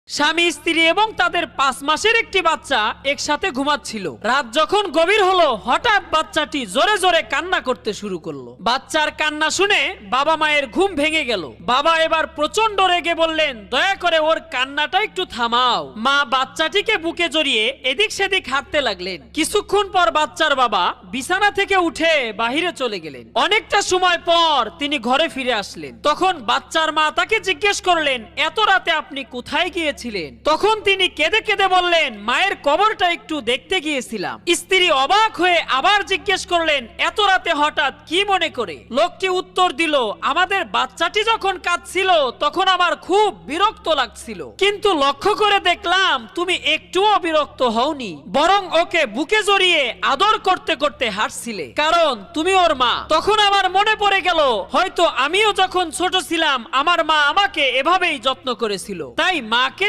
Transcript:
স্বামী স্ত্রী এবং তাদের 5 মাসের একটি বাচ্চা একসাথে ঘুমাচ্ছিল। রাত যখন গভীর হলো হঠাৎ বাচ্চাটি জোরে জোরে কান্না করতে শুরু করলো। বাচ্চার কান্না শুনে বাবা মায়ের ঘুম ভেঙে গেল। বাবা এবার প্রচন্ড রেগে বললেন, দয়া করে ওর কান্নাটা একটু থামাও। মা বাচ্চাটিকে বুকে জড়িয়ে এদিক সেদিক হাঁটতে লাগলেন। কিছুক্ষণ পর বাচ্চার বাবা বিছানা থেকে উঠে বাহিরে চলে গেলেন। অনেকটা সময় পর তিনি ঘরে ফিরে আসলেন। তখন বাচ্চার মা তাকে জিজ্ঞেস করলেন, এত রাতে আপনি কোথায় গিয়েছিলেন? তখন তিনি কেঁদে কেঁদে বললেন, মায়ের কবরটা একটু দেখতে গিয়েছিলাম। স্ত্রী অবাক হয়ে আবার জিজ্ঞেস করলেন, এত রাতে হঠাৎ কি মনে করে? লোকটি উত্তর দিল, আমাদের বাচ্চাটি যখন কাঁদছিল তখন আমার খুব বিরক্ত লাগছিল, কিন্তু লক্ষ্য করে দেখলাম তুমি একটুও বিরক্ত হওনি, বরং ওকে বুকে জড়িয়ে আদর করতে করতে হাসছিলে, কারণ তুমি ওর মা। তখন আমার মনে পড়ে গেল, হয়তো আমিও যখন ছোট ছিলাম আমার মা আমাকে এভাবেই যত্ন করেছিল, তাই মাকে